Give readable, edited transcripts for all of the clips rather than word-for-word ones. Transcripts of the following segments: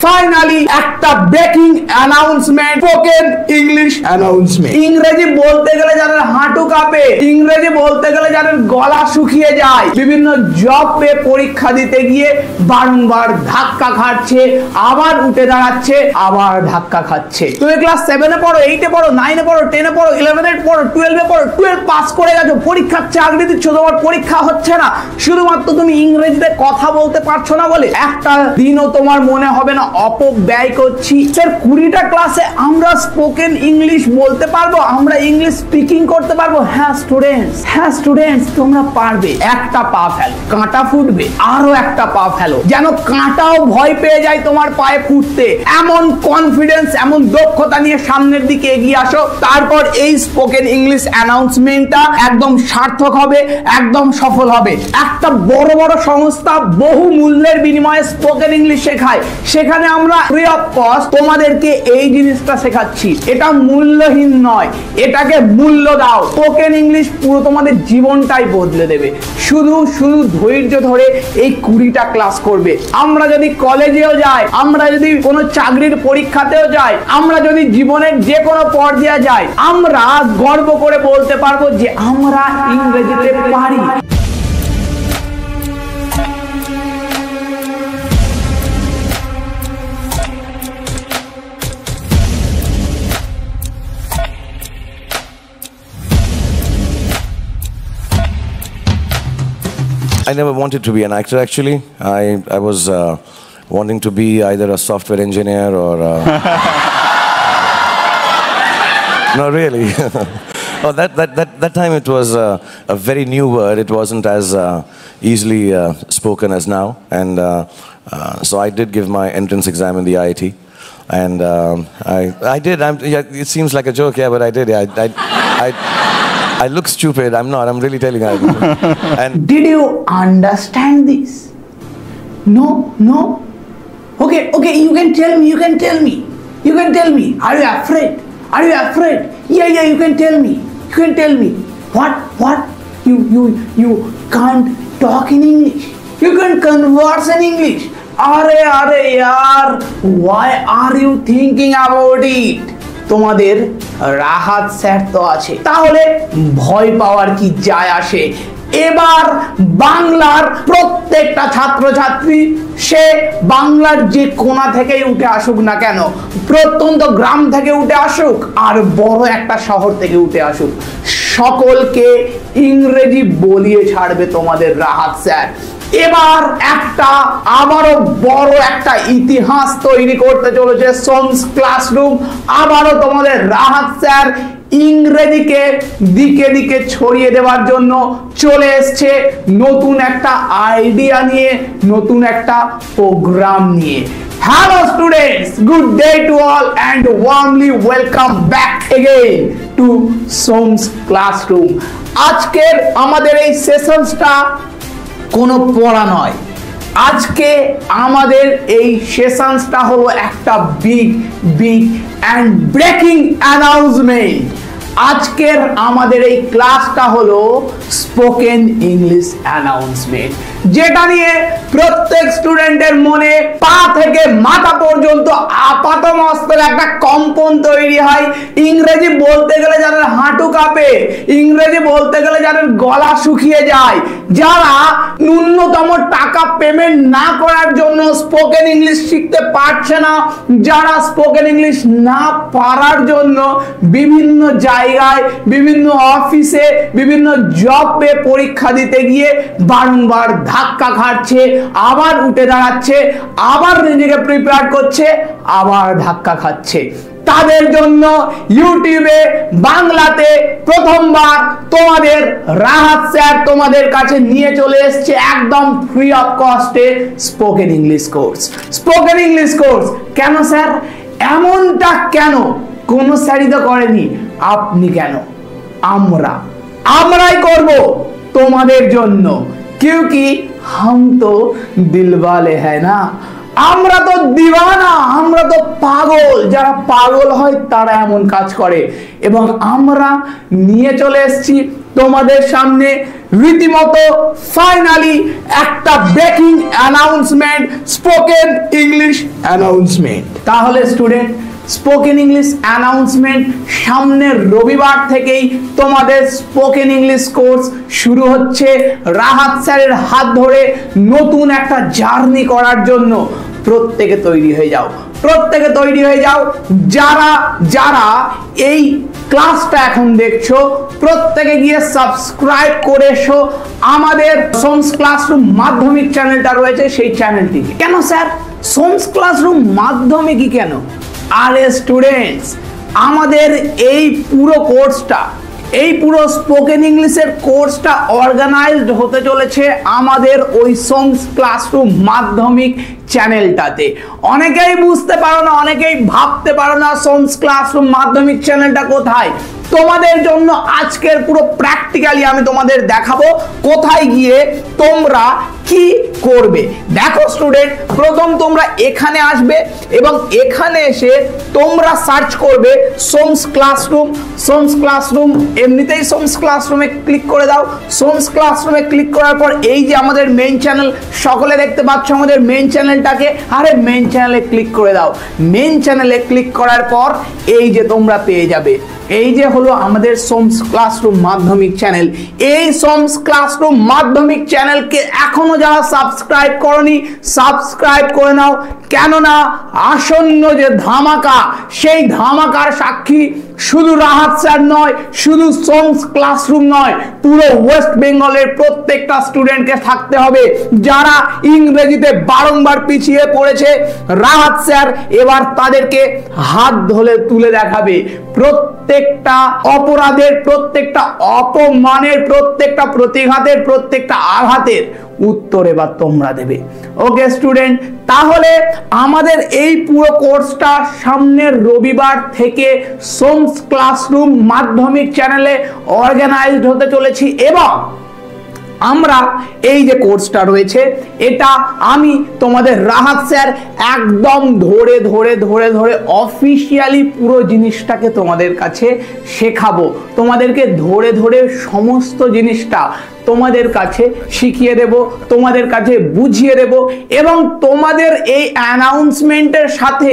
Finally একটা breaking announcement, spoken English announcement. ইংরেজি বলতে গেলে যাদের হাঁটু কাঁপে, ইংরেজি বলতে গেলে যাদের গলা শুকিয়ে যায়, বিভিন্ন জব পে পরীক্ষা দিতে গিয়ে বারংবার ধাক্কা খাচ্ছে, আবার উঠে দাঁড়াচ্ছে, আবার ধাক্কা খাচ্ছে। তুমি ক্লাস 7 এ পড়ো, 8 এ পড়ো, 9 এ পড়ো, 10 এ পড়ো, 11 এ পড়ো, 12 এ পড়ো, 12 পাস করে গেছো, পরীক্ষার চাকরি দিচ্ছ, তোমার পরীক্ষা হচ্ছে না, শুধুমাত্র তুমি ইংরেজিতে কথা বলতে পারছো না বলে একটা দিনও তোমার মনে হবে না অপব্যয় করছি। স্যার 20টা ক্লাসে আমরা স্পোকেন ইংলিশ বলতে পারবো, আমরা ইংলিশ স্পিকিং করতে পারবো। হ্যাঁ স্টুডেন্টস তোমরা পারবে। একটা পা ফেলো, কাঁটা ফুটবে, আরো একটা পা ফেলো, যেন কাঁটাও ভয় পেয়ে যায় তোমার পায়ে ফুটতে। এমন কনফিডেন্স, এমন দক্ষতা নিয়ে সামনের দিকে এগিয়ে আসো, তারপর এই স্পোকেন ইংলিশ অ্যানাউন্সমেন্টটা একদম সার্থক হবে, একদম সফল হবে। একটা বড় বড় সংস্থা বহু মূল্যের বিনিময়ে স্পোকেন ইংলিশ শেখায়, সেখানে আমরা ফ্রি অফ কস্ট তোমাদেরকে এই জিনিসটা শেখাচ্ছি। এটা মূল্যহীন নয়, এটাকে মূল্য দাও। স্পোকেন ইংলিশ পুরো তোমাদের জীবনটাই বদলে দেবে। শুধু ধৈর্য ধরে এই 20টা ক্লাস করবে। আমরা যদি কলেজেও যাই, আমরা যদি কোনো চাকরির পরীক্ষাতেও যাই, আমরা যদি জীবনের যে কোনো পর্যায়ে যাই, আমরা গর্ব করে বলতে পারবো যে আমরা ইংরেজিতে পারি। I never wanted to be an actor, actually. I was wanting to be either a software engineer or... No, really. Oh, that time it was a very new word. It wasn't as easily spoken as now. And so I did give my entrance exam in the IIT. And I did. Yeah, it seems like a joke, yeah, but I did. Yeah, I look stupid. I'm not. I'm really telling you. And did you understand this? No. Okay. You can tell me. Are you afraid? Yeah. You can tell me. What? You can't talk in English. You can converse in English. Are yaar. Why are you thinking about it? তোমাদের Rahat sir তো আছে, তাহলে ভয় পাওয়ার কি যায় আসে? এবার বাংলার প্রত্যেকটা ছাত্রছাত্রী, সে বাংলার যে কোণা থেকে উঠে আসুক না কেন, প্রত্যন্ত গ্রাম থেকে উঠে আসুক আর বড় একটা শহর থেকে উঠে আসুক, সকলকে ইংরেজি বলিয়ে ছাড়বে তোমাদের রাহাত স্যার। এবার আবারও বড় একটা ইতিহাস তৈরি করতে চলেছে সোমস ক্লাসরুম। আবারও তোমাদের রাহাত স্যার ইংরেজিকে দিকে দিকে ছড়িয়ে দেওয়ার জন্য চলে এসছে নতুন একটা আইডিয়া নিয়ে, নতুন একটা প্রোগ্রাম নিয়ে। Hello students, good day to all and warmly welcome back again to Soms Classroom. আজকের আমাদের এই সেশনসটা কোনো পড়া নয়, আজকে আমাদের এই সেশনসটা হলো একটা বিগ অ্যান্ড ব্রেকিং অ্যানাউন্সমেন্ট। আজকের আমাদের এই ক্লাসটা হলো স্পোকেন ইংলিশ অ্যানাউন্সমেন্ট, যেটা নিয়ে প্রত্যেক স্টুডেন্টের মনে পা থেকে মাথা পর্যন্ত আপাত মস্তক একটা কম্পন তৈরি হয়। ইংরেজি বলতে গেলে যাদের হাঁটু কাঁপে, ইংরেজি বলতে গেলে যাদের গলা শুকিয়ে যায়, যারা ন্যূনতম টাকা পেমেন্ট না করার জন্য স্পোকেন ইংলিশ শিখতে পারছে না, যারা স্পোকেন ইংলিশ না পারার জন্য বিভিন্ন জায়গায়, বিভিন্ন অফিসে, বিভিন্ন জবে পরীক্ষা দিতে গিয়ে বারংবার ধাক্কা খাচ্ছে, আবার উঠে দাঁড়াচ্ছে, আবার নিজেকে প্রিপেয়ার করছে, আবার ধাক্কা খাচ্ছে, তাদের জন্য ইউটিউবে বাংলাতে প্রথমবার তোমাদের রাহাত স্যার তোমাদের কাছে নিয়ে চলে এসেছে একদম ফ্রি অফ কস্টে spoken English course. Spoken English course কেন স্যার? এমনটা কেন? কোন স্যারই তো করেনি, আপনি কেন? আমরাই করব তোমাদের জন্য, क्योंकि हम तो दिल वाले हैं ना, আমরা তো দিওয়ানা, আমরা আমরা তো পাগল, যারা পাগল হয় তারা এমন কাজ করে। এবং আমরা নিয়ে চলে এসেছি তোমাদের সামনে রীতিমতো ফাইনালি একটা breaking announcement, spoken English announcement. তাহলে স্টুডেন্ট, স্পোকেন ইংলিশ অ্যানাউন্সমেন্ট, সামনের রবিবার থেকেই তোমাদের স্পোকেন ইংলিশ কোর্স শুরু হচ্ছে। রাহাত স্যারের হাত ধরে নতুন একটা জার্নি করার জন্য প্রত্যেকে তৈরি হয়ে যাও, প্রত্যেকে তৈরি হয়ে যাও। যারা যারা এই ক্লাসটা এখন দেখছো প্রত্যেকে গিয়ে সাবস্ক্রাইব করে এসো আমাদের সোমস ক্লাসরুম মাধ্যমিক চ্যানেলটা রয়েছে সেই চ্যানেলটিকে। কেন স্যার সোমস ক্লাসরুম মাধ্যমিকই কেন? আরে স্টুডেন্টস, আমাদের এই পুরো কোর্সটা, এই পুরো স্পোকেন ইংলিশের কোর্সটা অর্গানাইজড হতে চলেছে আমাদের ওই সোমস ক্লাসরুম মাধ্যমিক চ্যানেলটাতে। অনেকেই বুঝতে পারো না, অনেকেই ভাবতে পারো না সোমস ক্লাসরুম মাধ্যমিক চ্যানেলটা কোথায়। তোমাদের জন্য আজকের পুরো প্র্যাকটিক্যালি আমি তোমাদের দেখাবো কোথায় গিয়ে তোমরা কি করবে। দেখো স্টুডেন্ট, প্রথম তোমরা এখানে আসবে এবং এখানে এসে তোমরা সার্চ করবে সোমস ক্লাসরুম। সোমস ক্লাসরুম, এমনিতেই সোমস ক্লাসরুমে ক্লিক করে দাও। সোমস ক্লাসরুমে ক্লিক করার পর এই যে আমাদের মেইন চ্যানেল, সকলে দেখতে পাচ্ছ আমাদের মেইন চ্যানেলটাকে। আরে মেইন চ্যানেলে ক্লিক করে দাও। মেইন চ্যানেলে ক্লিক করার পর এই যে তোমরা পেয়ে যাবে, এই যে হলো আমাদের সোমস ক্লাসরুম মাধ্যমিক চ্যানেল। এই সোমস ক্লাসরুম মাধ্যমিক চ্যানেলকে এখনো যারা সাবস্ক্রাইব করনি সাবস্ক্রাইব করে নাও, কেননা আসন্ন যে ধামাকা, সেই ধামাকার সাক্ষী শুধু রাহাত স্যার নয়, শুধু সোমস ক্লাসরুম নয়, পুরো ওয়েস্ট বেঙ্গলের প্রত্যেকটা স্টুডেন্টকে থাকতে হবে। যারা ইংরেজিতে বারংবার পিছিয়ে পড়েছে, রাহাত স্যার এবার তাদেরকে হাত ধরে তুলে দেখাবে। প্রত্যেকটা অপরাধের, প্রত্যেকটা অপমানের, প্রত্যেকটা প্রতিঘাতের, প্রত্যেকটা আঘাতের উত্তর এবার তোমরা দেবে। ওকে স্টুডেন্ট, তাহলে আমাদের এই পুরো কোর্সটা সামনের রবিবার থেকে সোমস ক্লাসরুম মাধ্যমিক চ্যানেলে অর্গানাইজড হতে চলেছি। এবং আমরা এই যে কোর্সটা রয়েছে এটা আমি তোমাদের রাহাত স্যার একদম ধরে ধরে ধরে ধরে অফিসিয়ালি পুরো জিনিসটাকে তোমাদের কাছে শেখাবো। তোমাদেরকে ধরে ধরে সমস্ত জিনিসটা তোমাদের কাছে শিখিয়ে দেব, তোমাদের কাছে বুঝিয়ে দেব। এবং তোমাদের এই অ্যানাউন্সমেন্টের সাথে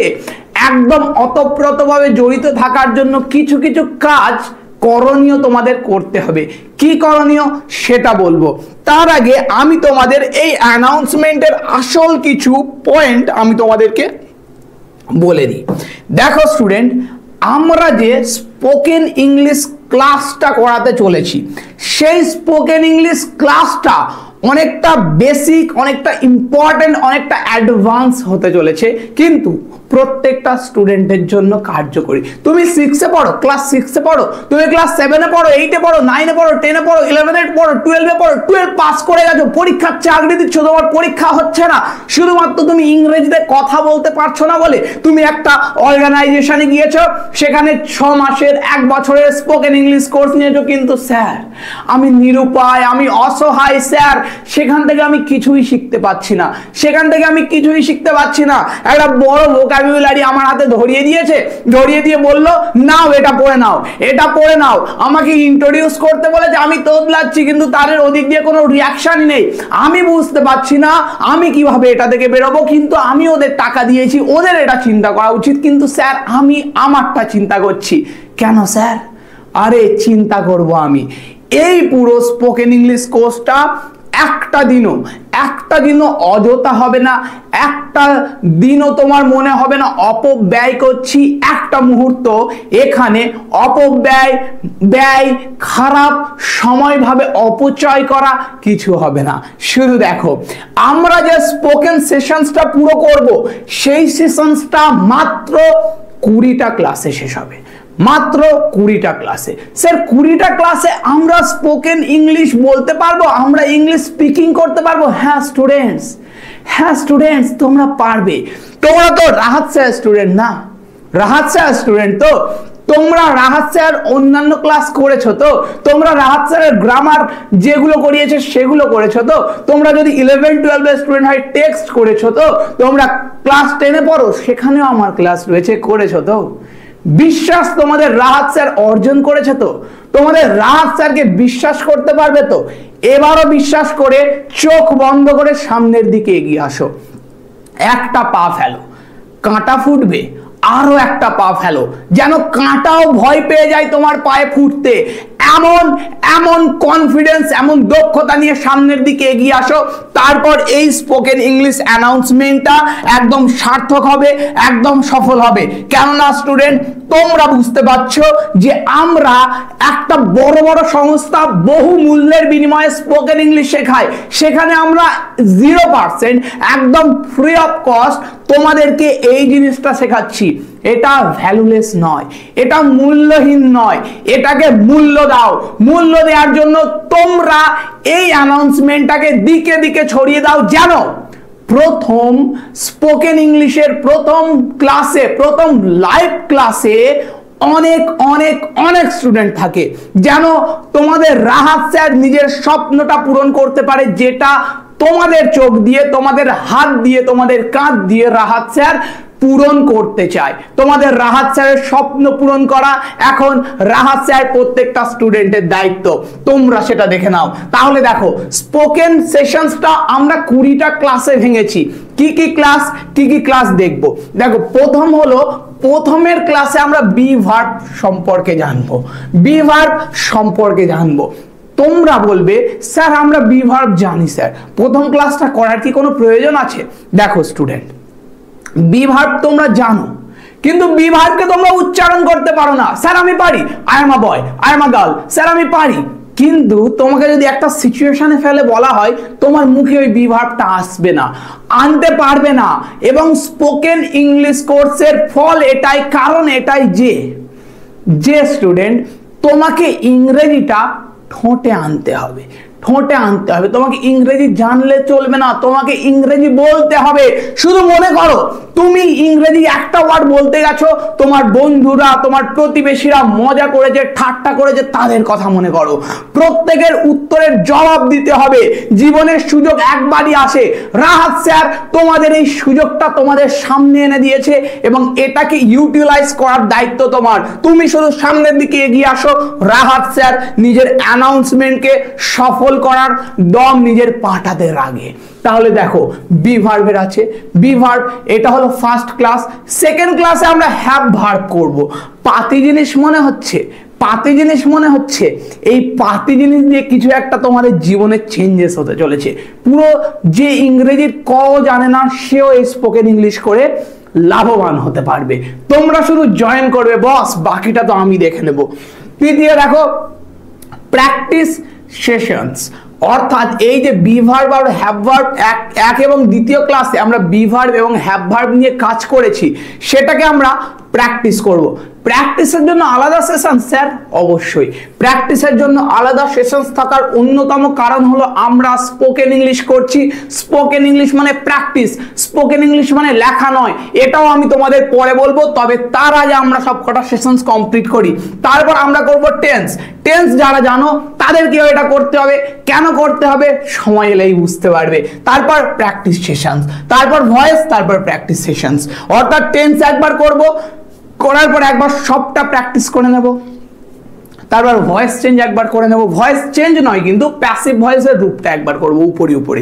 একদম অতপ্রতভাবে জড়িত থাকার জন্য কিছু কিছু কাজ করণীয় তোমাদের করতে হবে। কি করণীয় সেটা বলবো। তার আগে আমি তোমাদের এই অ্যানাউন্সমেন্টের আসল কিছু পয়েন্ট আমি তোমাদেরকে বলে দিই। দেখো স্টুডেন্ট, আমরা যে স্পোকেন ইংলিশ ক্লাসটা করাতে চলেছি, সেই স্পোকেন ইংলিশ ক্লাসটা অনেকটা বেসিক, অনেকটা ইম্পর্টেন্ট, অনেকটা অ্যাডভান্স হতে চলেছে, কিন্তু প্রত্যেকটা স্টুডেন্টের জন্য কার্যকরী। তুমি 6-এ পড়ো, ক্লাস 6-এ পড়ো, তুমি ক্লাস 7-এ পড়ো, 8-এ পড়ো, 9-এ পড়ো, 10-এ পড়ো, 11-এ পড়ো, 12-এ পড়ো, 12 পাস করে গেছো, পরীক্ষার চাকরি দিচ্ছ, তোমার পরীক্ষা হচ্ছে না, শুধুমাত্র তুমি ইংরেজিতে কথা বলতে পারছো না বলে তুমি একটা অর্গানাইজেশনে গিয়েছো, সেখানে 6 মাসের 1 বছরের স্পোকেন ইংলিশ কোর্স নিয়েছো, কিন্তু স্যার আমি নিরুপায়, আমি অসহায় স্যার, সেখান থেকে আমি কিছুই শিখতে পাচ্ছি না, সেখান থেকে আমি কিছুই শিখতে পাচ্ছি না। একটা বড় ভোকাবুলারি আমার হাতে ধরিয়ে দিয়েছে, ধরিয়ে দিয়ে বললো নাও এটা পড়ে নাও, এটা পড়ে নাও, আমাকে ইন্ট্রোডিউস করতে বলেছে, আমি তোদলাচ্ছি, কিন্তু তার ওদিক দিয়ে কোনো রিয়াকশনই নেই। আমি বুঝতে পারছি না আমি কিভাবে এটা থেকে বেরোবো, কিন্তু আমি ওদের টাকা দিয়েছি, ওদের এটা চিন্তা করা উচিত, কিন্তু স্যার আমি আমারটা চিন্তা করছি। কেন স্যার? আরে চিন্তা করব আমি। এই পুরো স্পোকেন ইংলিশ কোর্সটা একটা দিনও অযথা হবে না, একটা দিনও তোমার মনে হবে না অপব্যয় করছি, একটা মুহূর্ত এখানে অপব্যয়, ব্যয়, খারাপ সময় ভাবে অপচয় করা কিছু হবে না। শুধু দেখো, আমরা যে স্পোকেন সেশনসটা পুরো করব, সেই সেশনসটা মাত্র 20টা ক্লাসে শেষ হবে, মাত্র 20টা ক্লাসে। স্যার 20টা ক্লাসে আমরা স্পোকেন ইংলিশ বলতে পারবো, আমরা ইংলিশ স্পিকিং করতে পারবো? হ্যাঁ স্টুডেন্টস, হ্যাঁ স্টুডেন্টস, তোমরা পারবে। তোমরা তো রাহাত স্যার স্টুডেন্ট না, রাহাত স্যার স্টুডেন্ট তো তোমরা রাহাত স্যার অন্যান্য ক্লাস করেছো তো? তোমরা রাহাত স্যারের গ্রামার যেগুলো করিয়েছে সেগুলো করেছো তো? তোমরা যদি 11-12 এর স্টুডেন্ট হয় টেক্সট করেছো তো? তোমরা ক্লাস 10 এ পড়ো, সেখানেও আমার ক্লাস রয়েছে, করেছো তো? বিশ্বাস তোমাদের রাহাত স্যার অর্জন করেছে তো? তোমাদের রাহাত স্যারকে বিশ্বাস করতে পারবে তো? এবারও বিশ্বাস করে চোখ বন্ধ করে সামনের দিকে এগিয়ে আসো। একটা পা ফেলো, কাঁটা ফুটবে, আরো একটা পা ফেলো, যেন কাঁটাও ভয় পেয়ে যায় তোমার পায়ে ফুটতে। এমন এমন কনফিডেন্স, এমন দক্ষতা নিয়ে সামনের দিকে এগিয়ে আসো। তারপর এই স্পোকেন ইংলিশ অ্যানাউন্সমেন্টটা একদম সার্থক হবে, একদম সফল হবে। কেননা স্টুডেন্ট, তোমরা বুঝতে পারছো যে আমরা একটা বড় বড় সংস্থা বহু মূল্যের বিনিময়ে স্পোকেন ইংলিশ শেখায়, সেখানে আমরা 0% একদম ফ্রি অফ কস্ট তোমাদেরকে এই জিনিসটা শেখাচ্ছি। এটা ভ্যালুলেস নয়, এটা মূল্যহীন নয়, এটাকে মূল্য দাও। মূল্য দেওয়ার জন্য তোমরা এই অ্যানাউন্সমেন্টটাকে দিকে দিকে ছড়িয়ে দাও, যেন প্রথম স্পোকেন ইংলিশের প্রথম ক্লাসে, প্রথম লাইভ ক্লাসে অনেক অনেক অনেক স্টুডেন্ট থাকে, যেন তোমাদের রাহাত স্যার নিজের স্বপ্নটা পূরণ করতে পারে, যেটা তোমাদের চোখ দিয়ে, তোমাদের হাত দিয়ে, তোমাদের কাঁধ দিয়ে রাহাত স্যার পূরণ করতে চায়। তোমাদের রাহাত স্যারের স্বপ্ন পূরণ করা এখন রাহাত স্যার প্রত্যেকটা স্টুডেন্টের দায়িত্ব। তোমরা সেটা দেখে নাও। তাহলে দেখো, স্পোকেন সেশনসটা আমরা 20টা ক্লাসে ভেঙেছি। কি কি ক্লাস দেখবো? দেখো, প্রথম হলো, প্রথমের ক্লাসে আমরা বি ভার্ব সম্পর্কে জানবো, বি ভার্ব সম্পর্কে জানবো। তোমরা বলবে স্যার আমরা বি ভার্ব জানি স্যার, প্রথম ক্লাসটা করার কি কোনো প্রয়োজন আছে? দেখো স্টুডেন্ট, বি ভার্ব তোমরা জানো, কিন্তু বি ভার্বকে তোমরা উচ্চারণ করতে পারো না। স্যার আমি পারি, I am a boy, I am a girl, sir আমি পারি। কিন্তু তোমাকে যদি একটা সিচুয়েশনে ফেলে বলা হয়, তোমার মুখে ওই বি ভার্বটা আসবে না, আনতে পারবে না। এবং স্পোকেন ইংলিশ কোর্সের ফল এটাই, কারণ এটাই যে স্টুডেন্ট, তোমাকে ইংরেজিটা ঠোঁটে আনতে হবে, ঠোঁটে আনতে হবে। তোমাকে ইংরেজি জানলে চলবে না, তোমাকে ইংরেজি বলতে হবে। শুধু মনে করো, তুমি ইংরেজি একটা ওয়ার্ড বলতে গেছো, তোমার বন্ধুরা, তোমার প্রতিবেশীরা মজা করেছে, ঠাট্টা করেছে, তাদের কথা মনে করো। প্রত্যেকের উত্তরের জবাব দিতে হবে। জীবনের সুযোগ একবারই আসে। রাহাত স্যার তোমাদের এই সুযোগটা তোমাদের সামনে এনে দিয়েছে, এবং এটাকে ইউটিলাইজ করার দায়িত্ব তোমার। তুমি শুধু সামনের দিকে এগিয়ে আসো। রাহাত স্যার নিজের অ্যানাউন্সমেন্টকে সফল করার দম নিজের পাটাতে রাখে। তাহলে দেখো, বি ভার্বের আছে, বি ভার্ব, এটা হলো ফার্স্ট ক্লাস। সেকেন্ড ক্লাসে আমরা হ্যাভ ভার্ব করব। পাতি জিনিস মনে হচ্ছে, পাতি জিনিস মনে হচ্ছে, এই পাতি জিনিস দিয়ে কিছু একটা তোমাদের জীবনে চেঞ্জেস হতে চলেছে। পুরো যে ইংরেজির ক জানে না, সেও এই স্পোকেন ইংলিশ করে লাভবান হতে পারবে। তোমরা শুধু জয়েন করবে, বস, বাকিটা তো আমি দেখে নেব। তৃতীয় দেখো, প্র্যাকটিস সেশনস, অর্থাৎ এই যে বি ভার্ব আর হ্যাভ ভার্ব, এক এবং দ্বিতীয় ক্লাসে আমরা বি ভার্ব এবং হ্যাভ ভার্ব নিয়ে কাজ করেছি, সেটাকে আমরা প্র্যাকটিস করব। প্র্যাকটিসের জন্য আলাদা সেশন স্যার? অবশ্যই। প্র্যাকটিসের জন্য আলাদা সেশনস থাকার অন্যতম কারণ হলো আমরা স্পোকেন ইংলিশ করছি। স্পোকেন ইংলিশ মানে প্র্যাকটিস, স্পোকেন ইংলিশ মানে লেখা নয়। এটাও আমি তোমাদের পরে বলবো, তবে তার আগে আমরা সব কটা সেশনস কমপ্লিট করি। তারপর আমরা করব টেন্স। টেন্স যারা জানো তাদেরকেও এটা করতে হবে। কেন করতে হবে সময় এলেই বুঝতে পারবে। তারপর প্র্যাকটিস সেশনস, তারপর ভয়েস, তারপর প্র্যাকটিস সেশনস। অর্থাৎ টেন্স একবার করব, করার পর একবার সবটা প্র্যাকটিস করে নেব, তারপর ভয়েস চেঞ্জ একবার করে নেব। ভয়েস চেঞ্জ নয় কিন্তু, প্যাসিভ ভয়েসের রূপটা একবার করব উপরে উপরে,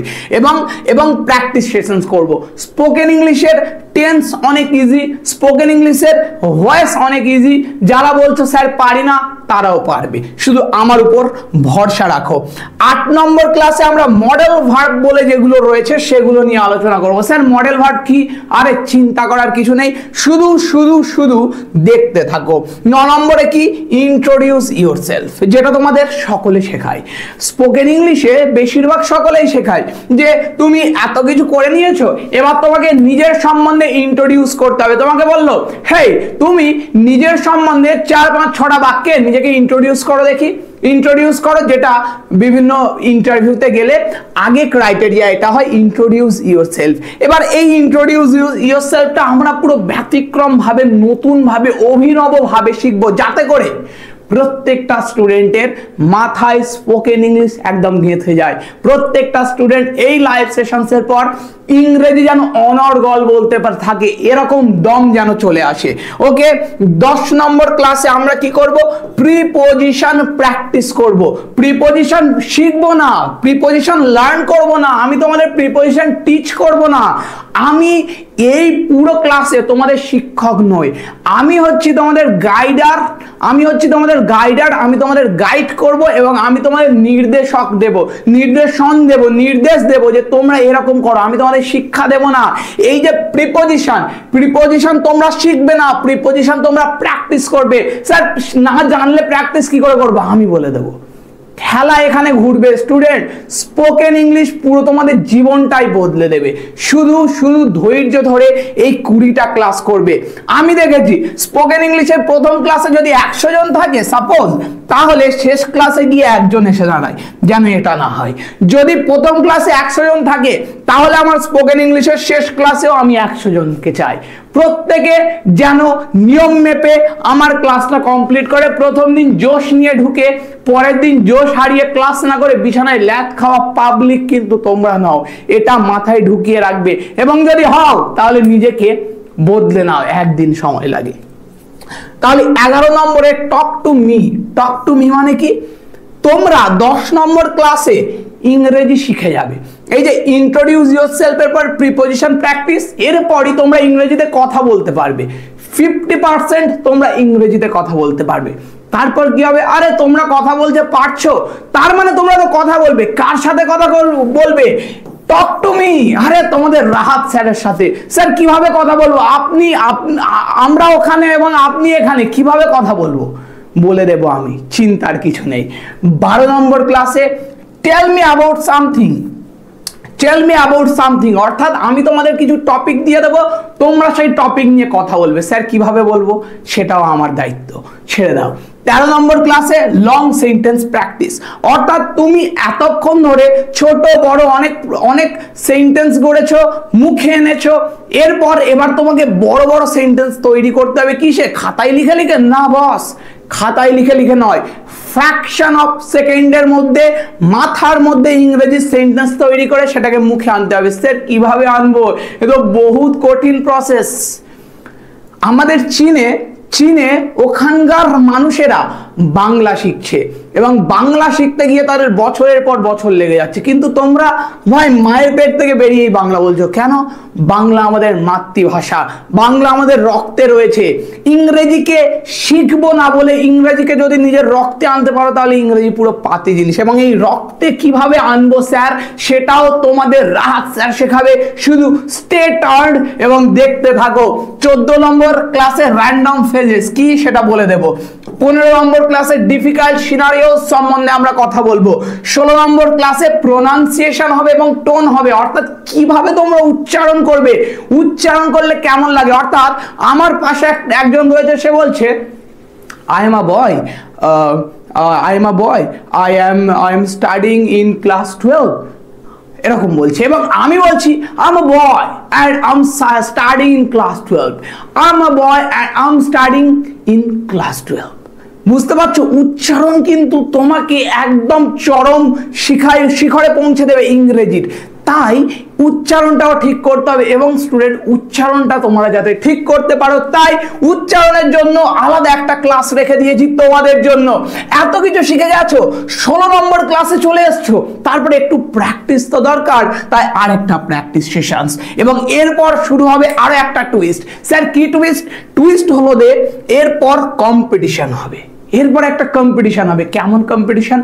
এবং প্র্যাকটিস সেশনস করব। স্পোকেন ইংলিশের টেন্স অনেক ইজি, স্পোকেন ইংলিশের ভয়েস অনেক ইজি। যারা বলছো স্যার পারি না, তারাও পারবে, শুধু আমার উপর ভরসা রাখো। 8 নম্বর ক্লাসে আমরা মডেল ভার্ব বলে যেগুলো রয়েছে সেগুলো নিয়ে আলোচনা করব। স্যার মডেল ভার্ব কি? আরে চিন্তা করার কিছু নেই, শুধু শুধু শুধু দেখতে থাকো। 9 নম্বরে কি? ইন্ট্রোডিউস ইয়োরসেলফ, যেটা তোমাদের সকলে শেখায়। স্পোকেন ইংলিশে বেশিরভাগ সকলেই শেখায় যে তুমি এত কিছু করে নিয়েছো, এবার তোমাকে নিজের সম্বন্ধে ইন্ট্রোডিউস করতে হবে। তোমাকে বললো, হেই তুমি নিজের সম্বন্ধে 4-5-6টা বাক্যে নিজেকে নিজেকে ইন্ট্রোডিউস করো দেখি, ইন্ট্রোডিউস করো, যেটা বিভিন্ন ইন্টারভিউতে গেলে আগে ক্রাইটেরিয়া এটা হয় ইন্ট্রোডিউস ইয়োরসেলফ। এবার এই ইন্ট্রোডিউস ইয়োরসেলফটা আমরা পুরো ব্যতিক্রম ভাবে, নতুন ভাবে, অভিনব ভাবে শিখবো, যাতে করে প্রত্যেকটা স্টুডেন্টের মাথায় স্পোকেন ইংলিশ একদম গেঁথে যায়। প্রত্যেকটা স্টুডেন্ট এই লাইভ সেশনসের পর ইংরেজি যেন অনর্গল বলতে থাকে, এরকম দম যেন চলে আসে। ওকে, 10 নম্বর ক্লাসে আমরা কি করব? প্রিপোজিশন প্র্যাকটিস করব। প্রিপোজিশন শিখবো না, প্রিপোজিশন লার্ন করব না, আমি তোমাদের প্রিপোজিশন টিচ করব না। আমি এই পুরো ক্লাসে তোমাদের শিক্ষক নই, আমি হচ্ছি তোমাদের গাইডার, আমি হচ্ছি তোমাদের গাইডার, আমি তোমাদের গাইড করব এবং আমি তোমাদের নির্দেশক দেব, নির্দেশন দেব, নির্দেশ দেব যে তোমরা এরকম করো, আমি তোমাদের শিক্ষা দেব না। এই যে প্রিপোজিশন, প্রিপোজিশন তোমরা শিখবে না, প্রিপোজিশন তোমরা প্র্যাকটিস করবে। স্যার না জানলে প্র্যাকটিস কি করে করবো? আমি বলে দেবো। খেলা এখানে ঘুরবে স্টুডেন্ট, স্পোকেন ইংলিশ পুরো তোমাদের জীবনটাই বদলে দেবে। শুধু শুধু ধৈর্য ধরে এই 20টা ক্লাস করবে। আমি দেখেছি স্পোকেন ইংলিশের প্রথম ক্লাসে যদি 100 জন থাকে সাপোজ, তাহলে শেষ ক্লাসে গিয়ে একজন এসে দাঁড়ায়, যেন এটা না হয়। যদি প্রথম ক্লাসে 100 জন থাকে, তাহলে আমার স্পোকেন ইংলিশের শেষ ক্লাসেও আমি 100 জনকে চাই। প্রত্যেকে যেন নিয়ম মেপে আমার ক্লাসটা কমপ্লিট করে, প্রথম দিন জোশ নিয়ে ঢুকে পরের দিন জোশ হারিয়ে ক্লাস না করে বিছানায় ল্যাদ খাওয়া পাবলিক কিন্তু তোমরা নাও, এটা মাথায় ঢুকিয়ে রাখবে। এবং যদি হও তাহলে নিজেকে বদলে নাও, একদিন সময় লাগে। তাহলে 11 নম্বরে talk to me. Talk to me মানে কি? তোমরা 10 নম্বর ক্লাসে ইংরেজি শিখে যাবে। এই যে ইন্ট্রোডিউস ইয়োরসেলফের পর প্রিপোজিশন প্র্যাকটিস, এরপরই তোমরা ইংরেজিতে কথা বলতে পারবে। 50% তোমরা ইংরেজিতে কথা বলতে পারবে। তারপর কি হবে? আরে তোমরা কথা বলতে পারছো, তার মানে তোমরা তো কথা বলবে। কার সাথে কথা বলবে? Talk to me. আরে তোমাদের রাহাত স্যারের সাথে। স্যার কিভাবে কথা বলবো? আমরা ওখানে এবং আপনি এখানে, কিভাবে কথা বলবো বলে দেবো আমি, চিন্তার কিছু নেই। 12 নম্বর ক্লাসে tell me about something. Tell me about something অর্থাৎ আমি তোমাদের কিছু টপিক দিয়ে দেবো, তোমরা সেই টপিক নিয়ে কথা বলবে। স্যার কিভাবে বলবো সেটাও আমার দায়িত্ব, ছেড়ে দাও। 13 নম্বর ক্লাসে লং সেন্টেন্স প্র্যাকটিস, অর্থাৎ তুমি এতক্ষণ ধরে ছোট বড় অনেক অনেক সেন্টেন্স গড়েছো, মুখে এনেছো, এবার তোমাকে বড় বড় সেন্টেন্স তৈরি করতে হবে। কিসে? খাতায় লিখে লিখে না বস, খাতায় লিখে লিখে নয়, ফ্র্যাকশন অফ সেকেন্ডের মধ্যে মাথার মধ্যে ইংরেজি সেন্টেন্স তৈরি করে সেটাকে মুখে আনতে হবে। স্যার কিভাবে আনবো? এ তো বহুত কঠিন প্রসেস। আমাদের চীনে ওখানকার মানুষেরা বাংলা শিখছে এবং বাংলা শিখতে গিয়ে তাদের বছরের পর বছর লেগে যাচ্ছে, কিন্তু তোমরা ভাই মায়ের পেট থেকে বেরিয়েই বাংলা বলছো কেন? বাংলা আমাদের মাতৃভাষা, বাংলা আমাদের রক্তে রয়েছে। ইংরেজিকে শিখবো না বলে, ইংরেজিকে যদি নিজের রক্তে আনতে পারো তাহলে ইংরেজি পুরো পাতি জিনিস। এবং এই রক্তে কিভাবে আনবো স্যার, সেটাও তোমাদের রাহাত স্যার শেখাবে। শুধু স্টে টার্নড এবং দেখতে থাকো। 14 নম্বর ক্লাসে র্যান্ডম ফ্রেজেস কি সেটা বলে দেবো। 15 নম্বর ক্লাসে ডিফিকাল্ট সিনারিও সম্বন্ধে আমরা কথা বলবো। 16 নম্বর ক্লাসে প্রোনাউন্সিয়েশন হবে এবং টোন হবে, অর্থাৎ কিভাবে তোমরা উচ্চারণ করবে, উচ্চারণ করলে কেমন লাগে। অর্থাৎ আমার পাশে একজন রয়েছে, সে বলছে I am a boy, I am studying in class 12, এরকম বলছে। এবং আমি বলছি I'm a boy and I'm studying in class 12, I'm a boy and I'm studying in class 12। বুঝতে পারছো? উচ্চারণ কিন্তু তোমাকে একদম চরম শিখরে পৌঁছে দেবে ইংরেজির। তাই উচ্চারণটাও ঠিক করতে হবে এবং স্টুডেন্ট উচ্চারণটা তোমরা যাতে ঠিক করতে পারো, তাই উচ্চারণের জন্য আলাদা একটা ক্লাস রেখে দিয়েছি তোমাদের জন্য। এত কিছু শিখে গেছো, 16 নম্বর ক্লাসে চলে এসছো, তারপরে একটু প্র্যাকটিস তো দরকার, তাই আরেকটা প্র্যাকটিস সেশনস। এবং এরপর শুরু হবে আরো একটা টুইস্ট। স্যার কি টুইস্ট? টুইস্ট হলো যে এরপর কম্পিটিশন হবে, এরপর একটা কম্পিটিশন হবে। কেমন কম্পিটিশন?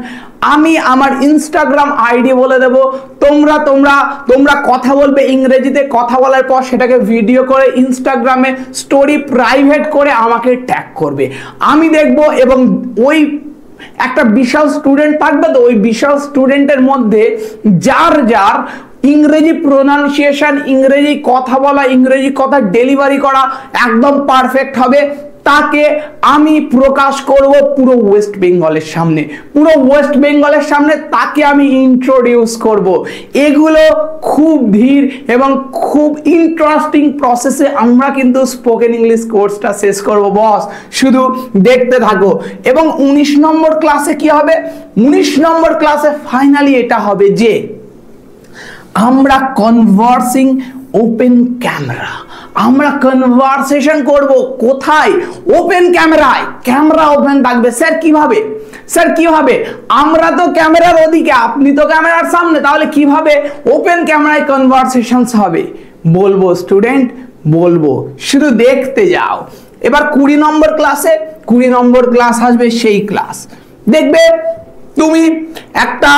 আমি আমার ইনস্টাগ্রাম আইডি বলে দেব, তোমরা কথা বলবে ইংরেজিতে, কথা বলার পর সেটাকে ভিডিও করে ইনস্টাগ্রামে স্টোরি প্রাইভেট করে আমাকে ট্যাগ করবে, আমি দেখব। এবং ওই একটা বিশাল স্টুডেন্ট থাকবে, তো ওই বিশাল স্টুডেন্টের মধ্যে যার ইংরেজি প্রোনাউন্সিয়েশন, ইংরেজি কথা বলা, ইংরেজি কথা ডেলিভারি করা একদম পারফেক্ট হবে, তাকে আমি প্রকাশ করব পুরো ওয়েস্ট বেঙ্গলের সামনে, পুরো ওয়েস্ট বেঙ্গলের সামনে তাকে আমি ইন্ট্রোডিউস করব। এগুলো খুব ধীর এবং খুব ইন্টারেস্টিং প্রসেসে আমরা কিন্তু স্পোকেন ইংলিশ কোর্সটা শেষ করব বস, শুধু দেখতে থাকো। এবং 19 নম্বর ক্লাসে কি হবে? 19 নম্বর ক্লাসে ফাইনালি এটা হবে যে আমরা কনভার্সিং ওপেন ক্যামেরা, আমরা কনভারসেশন করব। কোথায়? ওপেন ক্যামেরায়। ক্যামেরা ওপেন থাকবে। স্যার কিভাবে? স্যার কিভাবে? আমরা তো ক্যামেরার ওদিকে, আপনি তো ক্যামেরার সামনে, তাহলে কিভাবে ওপেন ক্যামেরায় কনভারসেশনস হবে? বলবো স্টুডেন্ট, বলবো, শুধু দেখতে যাও। এবার 20 নম্বর ক্লাসে, 20 নম্বর ক্লাস আসবে, সেই ক্লাস দেখবে তুমি একটা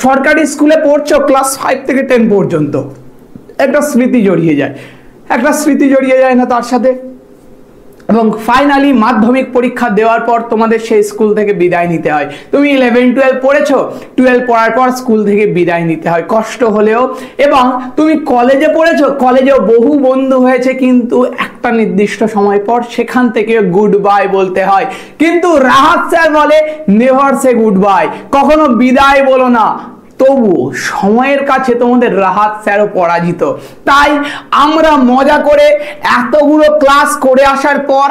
সরকারি স্কুলে পড়ছো, ক্লাস 5 থেকে 10 পর্যন্ত, একটা স্মৃতি জড়িয়ে যায়, একটা স্মৃতি জড়িয়ে যায় না তার সাথে? এবং ফাইনালি মাধ্যমিক পরীক্ষা দেওয়ার পর তোমাদের সেই স্কুল থেকে বিদায় নিতে হয়। তুমি 11-12 পড়েছো, 12 পড়ার পর স্কুল থেকে বিদায় নিতে হয়, কষ্ট হলেও। এবং তুমি কলেজে পড়েছো, কলেজেও বহু বন্ধু হয়েছে, কিন্তু একটা নির্দিষ্ট সময় পর সেখান থেকে গুড বাই বলতে হয়। কিন্তু রাহাত স্যার বলে নেভার সে গুড বাই, কখনো বিদায় বলো না। তবু সময়ের কাছে তোমাদের রাহাত স্যারও পরাজিত। তাই আমরা মজা করে এতগুলো ক্লাস করে আসার পর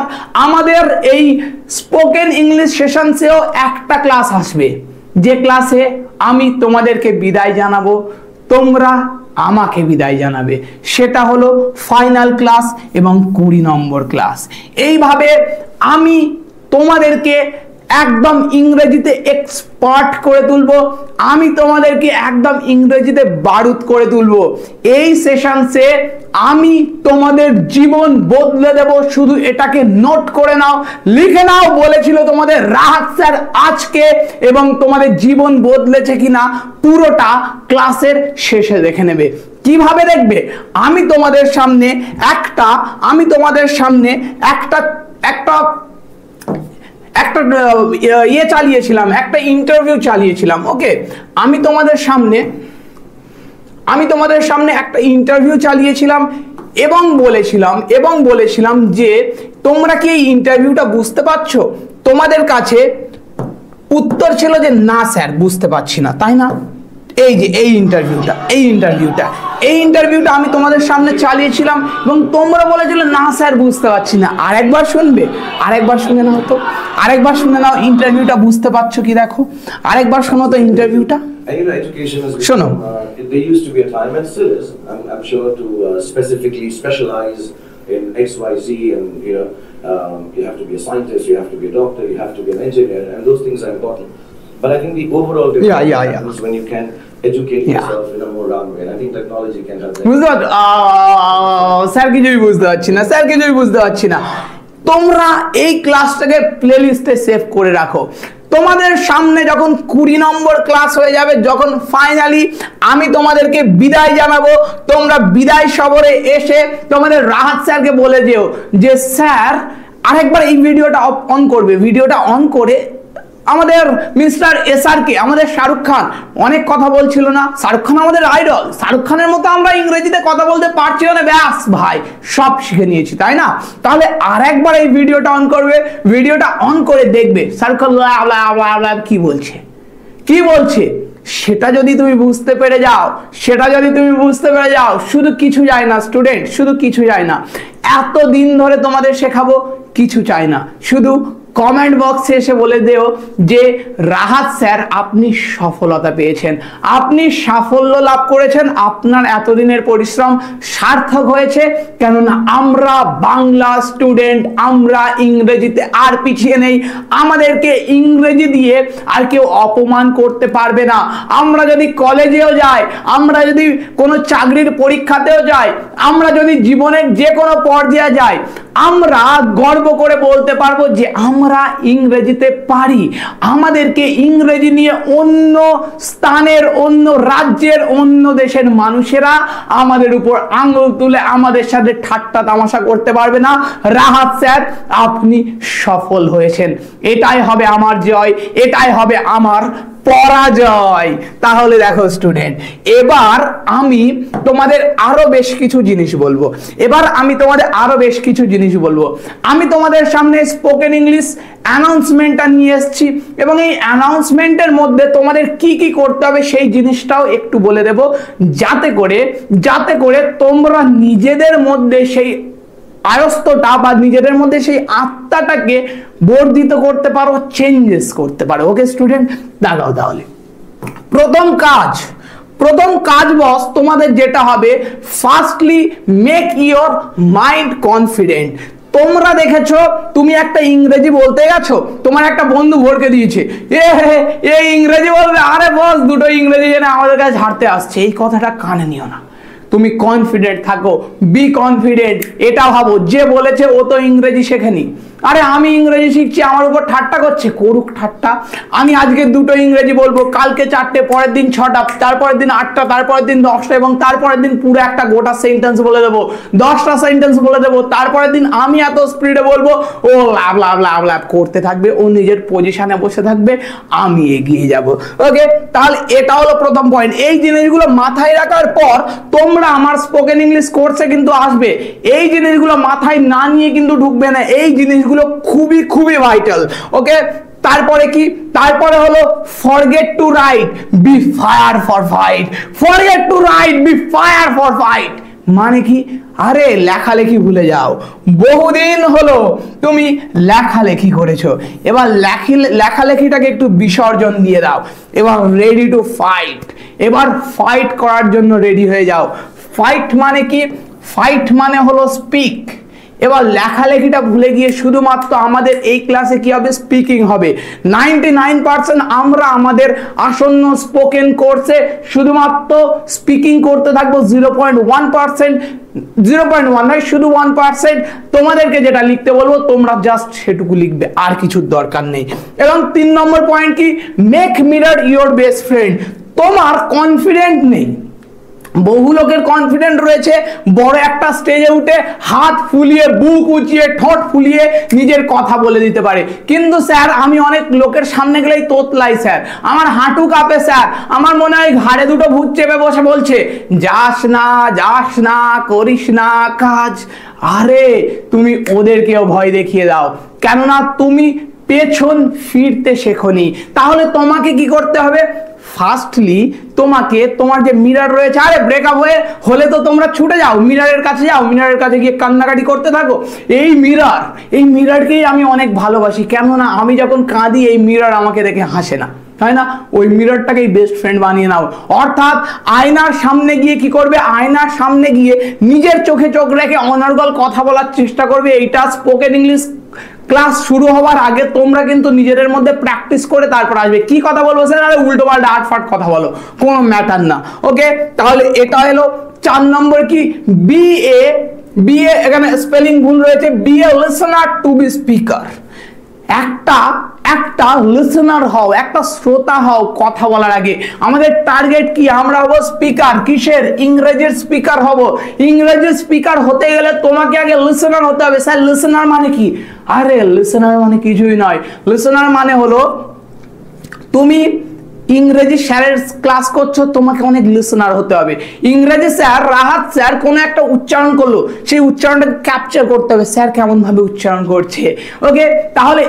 আমাদের এই স্পোকেন ইংলিশ সেশনসেও একটা ক্লাস আসবে, যে ক্লাসে আমি তোমাদেরকে বিদায় জানাবো, তোমরা আমাকে বিদায় জানাবে। সেটা হলো ফাইনাল ক্লাস এবং 20 নম্বর ক্লাস। এইভাবে আমি তোমাদেরকে একদম ইংরেজিতে এক্সপার্ট করে তুলবো, আমি তোমাদেরকে একদম ইংরেজিতে বারুদ করে তুলবো। এই সেশনসে আমি তোমাদের জীবন বদলে দেব, শুধু এটাকে নোট করে নাও, লিখে নাও। বলেছিল তোমাদের রাহাত স্যার আজকে, এবং তোমাদের জীবন বদলেছে কিনা পুরোটা ক্লাসের শেষে দেখে নেবে। কিভাবে দেখবে? আমি তোমাদের সামনে একটা ইয়ে চালিয়েছিলাম, একটা ইন্টারভিউ চালিয়েছিলাম। ওকে, আমি তোমাদের সামনে একটা ইন্টারভিউ চালিয়েছিলাম এবং বলেছিলাম যে তোমরা কি এই ইন্টারভিউটা বুঝতে পারছো? তোমাদের কাছে উত্তর ছিল যে না স্যার, বুঝতে পারছি না, তাই না? এই যে এই ইন্টারভিউটা আমি তোমাদের সামনে চালিয়েছিলাম এবং তোমরা বলেছিলে না স্যার বুঝতে পারছি না। আরেকবার শুনবে? আরেকবার শুনে নাও তো, আরেকবার শুনে নাও ইন্টারভিউটা বুঝতে পারছো কি দেখো। আরেকবার শোনো তো ইন্টারভিউটা। And you know, education has become, Shouno. There used to be a time, and still is, I'm sure, to specifically specialize in X, Y, Z, and you have to be a scientist, you have to be a doctor, you have to be an engineer, and those things are important. But I think the overall difference happens when you can educate yourself in a more round way. And I think technology can help that. বুঝতে পারছো? Sir কিছুই বুঝতে পারছি না। তোমরা এই ক্লাসটাকে প্লেলিস্টে save করে রাখো। তোমাদের সামনে যখন 20 নম্বর ক্লাস হয়ে যাবে, যখন ফাইনালি আমি তোমাদেরকে বিদায় জানাবো, তোমরা বিদায় সবরে এসে তোমাদের রাহাত স্যারকে বলে যেও যে স্যার আরেকবার এই ভিডিওটা অন করবে। ভিডিওটা অন করে আমাদের মিস্টার এসআরকে, আমাদের শাহরুখ খান অনেক কথা বলছিল না, শাহরুখ খান আমাদের আইডল, শাহরুখ খানের মতো আমরা ইংরেজিতে কথা বলতে পারছি না, ব্যাস ভাই সব শিখে নিয়েছি, তাই না? তাহলে আরেকবার এই ভিডিওটা অন করবে, ভিডিওটা অন করে দেখবে শাহরুখ খান কি বলছে সেটা যদি তুমি বুঝতে পেরে যাও, শুধু কিছু যায় না স্টুডেন্ট, শুধু কিছু যায় না। এতদিন ধরে তোমাদের শেখাবো, কিছু চাই না, শুধু কমেন্ট বক্সে এসে বলে দেও যে রাহাত স্যার আপনি সফলতা পেয়েছেন, আপনি সাফল্য লাভ করেছেন, আপনার এতদিনের পরিশ্রম সার্থক হয়েছে। কেননা আমরা বাংলা স্টুডেন্ট, আমরা ইংরেজিতে আর পিছিয়ে নেই, আমাদেরকে ইংরেজি দিয়ে আর কেউ অপমান করতে পারবে না। আমরা যদি কলেজেও যাই, আমরা যদি কোনো চাকরির পরীক্ষাতেও যাই, আমরা যদি জীবনের যে কোনো পর্যায়ে যাই, আমরা গর্ব করে বলতে পারবো যে আমরা ইংরেজিতে পারি। আমাদেরকে ইংরেজি নিয়ে অন্য স্থানের, অন্য রাজ্যের, অন্য দেশের মানুষেরা আমাদের উপর আঙুল তুলে আমাদের সাথে ঠাট্টা তামাশা করতে পারবে না। রাহাত স্যার আপনি সফল হয়েছেন, এটাই হবে আমার জয়, এটাই হবে আমার পরাজয়। তাহলে দেখো স্টুডেন্ট, এবার আমি তোমাদের আরো বেশ কিছু জিনিস বলবো। আমি তোমাদের সামনে স্পোকেন ইংলিশ অ্যানাউন্সমেন্টটা নিয়ে এসেছি এবং এই অ্যানাউন্সমেন্টের মধ্যে তোমাদের কি কি করতে হবে সেই জিনিসটাও একটু বলে দেব, যাতে করে তোমরা নিজেদের মধ্যে সেই আয়স্তটা বা নিজেদের মধ্যে সেই আত্মাটাকে বর্ধিত করতে পারো, চেঞ্জেস করতে পারো। ওকে স্টুডেন্ট, দাঁড়াও তাহলে। প্রথম কাজ বস তোমাদের যেটা হবে, firstly make your mind confident. তোমরা দেখেছো, তুমি একটা ইংরেজি বলতে গেছো, তোমার একটা বন্ধু ভরকে দিয়েছে, এ ইংরেজি বলবে, আরে বস দুটো ইংরেজি জেনে আমাদের কাছে ঝাড়তে আসছে। এই কথাটা কানে নিও না, তুমি কনফিডেন্ট থাকো, বি কনফিডেন্ট। এটা ভাবো যে বলেছে ও তো ইংরেজি শেখেনি, আরে আমি ইংরেজি শিখছি, আমার উপর ঠাট্টা করছে, করুক ঠাট্টা। আমি আজকে দুটো ইংরেজি বলবো, কালকে 4টে, পরের দিন 6টা, তারপরের দিন 8টা, তারপরের দিন 10টা এবং তারপরের দিন পুরো একটা গোটা সেন্টেন্স বলে দেবো, 10টা সেন্টেন্স বলে দেবো। তারপরের দিন আমি এত স্পিডে বলবো, ও লাভ লাভ লাভ লাভ করতে থাকবে, ও নিজের পজিশনে বসে থাকবে, আমি এগিয়ে যাব। ওকে, তাহলে এটা হলো প্রথম পয়েন্ট। এই জিনিসগুলো মাথায় রাখার পর তোমরা আমার স্পোকেন ইংলিশ কোর্সে কিন্তু আসবে, এই জিনিসগুলো মাথায় না নিয়ে কিন্তু ঢুকবে না। এই জিনিসগুলো খুবই খুবই ভাইটাল। ওকে, তারপরে কি? তারপরে হলো forget to write, be fire for fight. Forget to write, be fire for fight মানে কি? আরে লেখালেখি ভুলে যাও, বহুদিন হলো তুমি লেখালেখি করেছো, এবার লেখালেখিটাকে একটু বিসর্জন দিয়ে দাও, এবার রেডি টু ফাইট, এবার ফাইট করার জন্য রেডি হয়ে যাও। ফাইট মানে কি? ফাইট মানে হলো স্পিক। এবার লেখালেখিটা ভুলে গিয়ে শুধুমাত্র আমাদের এই ক্লাসে কি হবে? স্পিকিং হবে। 99% আমরা আমাদের আসন্ন স্পোকেন কোর্সে শুধুমাত্র স্পিকিং করতে থাকবো। 0.1%, 0.1 নয়, শুধু 1% তোমাদেরকে যেটা লিখতে বলবো তোমরা জাস্ট সেটুকু লিখবে, আর কিছুর দরকার নেই। এবং 3 নম্বর পয়েন্ট কি? Make mirror your best friend. তোমার কনফিডেন্ট নেই, বহু লোকের কনফিডেন্ট রয়েছে, বড় একটা স্টেজে উঠে হাত ফুলিয়ে, বুক উঁচিয়ে, ঠোঁট ফুলিয়ে নিজের কথা বলে দিতে পারে, কিন্তু স্যার আমি অনেক লোকের সামনে গেলেই তোতলাই স্যার, আমার হাঁটু কাঁপে স্যার, আমার মনে হয় ঘাড়ে দুটো ভূত চেপে বসে বলছে যাস না, করিস না কাজ। আরে তুমি ওদেরকেও ভয় দেখিয়ে দাও, কেননা তুমি পেছন ফিরতে শেখনি। তাহলে তোমাকে কি করতে হবে? ফার্স্টলি তোমাকে তোমার যে মিরর রয়েছে, আরে ব্রেকআপ হলে তো তোমরা ছুটে যাও, মিররের কাছে যাও, মিররের কাছে গিয়ে কান্নাকাটি করতে থাকো। এই মিররকেই আমি অনেক ভালোবাসি, কেননা আমি যখন কাঁদি এই মিরর আমাকে দেখে হাসে না, তাই না? ওই মিররটাকেই বেস্ট ফ্রেন্ড বানিয়ে নাও। অর্থাৎ আয়নার সামনে গিয়ে কি করবে? আয়নার সামনে গিয়ে নিজের চোখে চোখ রেখে অনর্গল কথা বলার চেষ্টা করবে। এইটা স্পোকেন ইংলিশ ক্লাস শুরু হওয়ার আগে তোমরা কিন্তু নিজেদের মধ্যে প্র্যাকটিস করে তারপর আসবে। কি কথা বলবো স্যার? আরে উল্টো পাল্টা আটফাট কথা বলো, কোনো ম্যাটার না। ওকে, তাহলে এটা হলো 4 নম্বর কি? বিএ এখানে স্পেলিং ভুল রয়েছে, B A listener two B speaker. একটা লিসনার হও, একটা শ্রোতা হও কথা বলার আগে। আমাদের টার্গেট কি? আমরা হবো স্পিকার। কিসের? ইংরেজির স্পিকার হব। ইংরেজির স্পিকার হতে গেলে তোমাকে আগে লিসনার হতে হবে। স্যার লিসনার মানে কি? আরে লিসনার মানে কিছুই নয়, লিসনার মানে হলো তুমি ইংরেজি স্যারের ক্লাস করছো, তোমাকে অনেক লিসনার হতে হবে। ইংরেজি স্যার, রাহাত স্যার কোনো একটা উচ্চারণ করলো, সেই উচ্চারণটাকে ক্যাপচার করতে হবে, স্যার কেমন ভাবে উচ্চারণ করছে। ওকে, তাহলে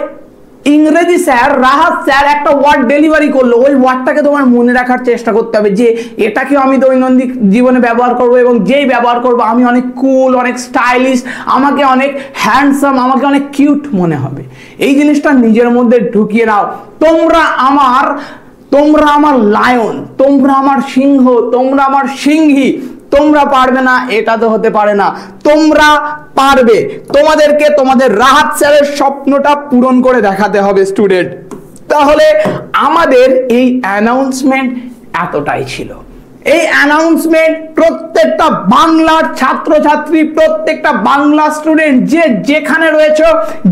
ইংরেজি স্যার, রাহাত স্যার একটা ওয়ার্ড ডেলিভারি করলো, ওই ওয়ার্ডটাকে তোমার মনে রাখার চেষ্টা করতে হবে যে এটাকেও আমি দৈনন্দিন জীবনে ব্যবহার করব, এবং যেই ব্যবহার করব আমি অনেক কুল, অনেক স্টাইলিশ, আমাকে অনেক হ্যান্ডসাম, আমাকে অনেক কিউট মনে হবে। এই জিনিসটা নিজের মধ্যে ঢুকিয়ে নাও। তোমরা আমার লায়ন, তোমরা আমার সিংহ, তোমরা আমার সিংহী। তোমরা পারবে না এটা তো হতে পারে না, তোমরা পারবে। তোমাদেরকে তোমাদের রাহাত স্যারের স্বপ্নটা পূরণ করে দেখাতে হবে স্টুডেন্ট। তাহলে আমাদের এই অ্যানাউন্সমেন্ট এতটাই ছিল। এই অ্যানাউন্সমেন্ট প্রত্যেকটা বাংলার ছাত্রছাত্রী, প্রত্যেকটা বাংলা স্টুডেন্ট যে যেখানে রয়েছে,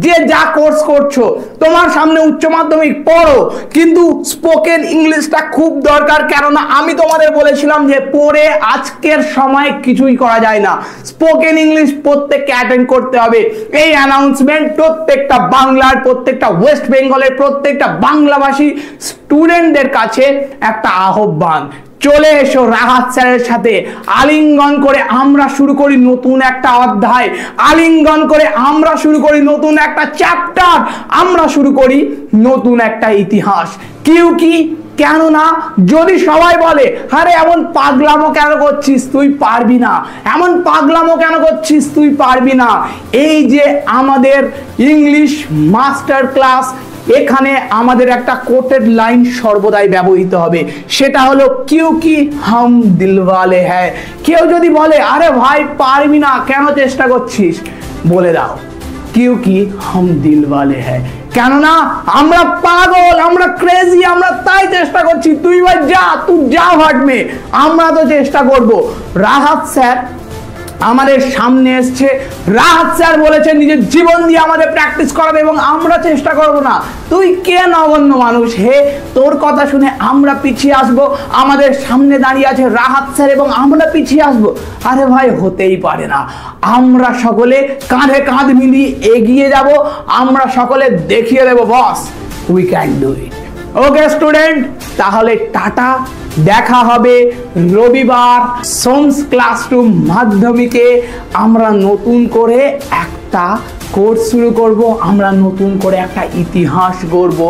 যে যা কোর্স করছো, তোমার সামনে উচ্চ মাধ্যমিক পড়ো, কিন্তু স্পোকেন ইংলিশটা খুব দরকার। কেননা আমি তোমাদের বলেছিলাম যে পড়ে আজকের সময় কিছুই করা যায় না, স্পোকেন ইংলিশ প্রত্যেককে অ্যাটেন্ড করতে হবে। এই অ্যানাউন্সমেন্ট প্রত্যেকটা বাংলার, প্রত্যেকটা ওয়েস্ট বেঙ্গলের প্রত্যেকটা বাংলাভাষী স্টুডেন্টদের কাছে একটা আহ্বান। চলে এসো রাহাত স্যারের সাথে, আলিঙ্গন করে আমরা শুরু করি নতুন একটা অধ্যায়, আলিঙ্গন করে আমরা শুরু করি নতুন একটা চ্যাপ্টার, আমরা শুরু করি নতুন একটা ইতিহাস। কি কেননা যদি সবাই বলে আরে এমন পাগলামো কেন করছিস, তুই পারবি না, এমন পাগলামো কেন করছিস, তুই পারবি না, এই যে আমাদের ইংলিশ মাস্টার ক্লাস, এখানে আমাদের একটা কোটেড লাইন সর্বদাই ব্যবহৃত হবে, সেটা হলো কিউকি হাম দিলওয়ালে হ্যায়। কেউ যদি বলে আরে ভাই পারবি না, কেন চেষ্টা করছিস, বলে দাও কিউকি হাম দিলওয়ালে হ্যায়, কেননা আমরা পাগল, আমরা ক্রেজি, আমরা তাই চেষ্টা করছি। তুই ভাই যা, তুই যা ভাটমে, আমরা তো চেষ্টা করব। রাহাত স্যার আমাদের সামনে এসছে, রাহাত স্যার বলেছেন নিজের জীবন দিয়ে আমাদের প্র্যাকটিস করাবে এবং আমরা চেষ্টা করব না। তুই কে নগণ্য মানুষ হে, তোর কথা শুনে আমরা পিছিয়ে আসব? আমাদের সামনে দাঁড়িয়ে আছে রাহাত স্যার এবং আমরা পিছিয়ে আসব? আরে ভাই হতেই পারে না। আমরা সকলে কাঁধে কাঁধ মিলিয়ে এগিয়ে যাব, আমরা সকলে দেখিয়ে দেব boss we can do it. Okay student, তাহলে টাটা, দেখা হবে রবিবার সোমস ক্লাসরুম মাধ্যমিকে। আমরা নতুন করে একটা কোর্স শুরু করব, আমরা নতুন করে একটা ইতিহাস গড়ব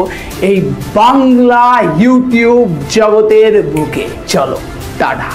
এই বাংলা ইউটিউব জগতের বুকে। চলো টাটা।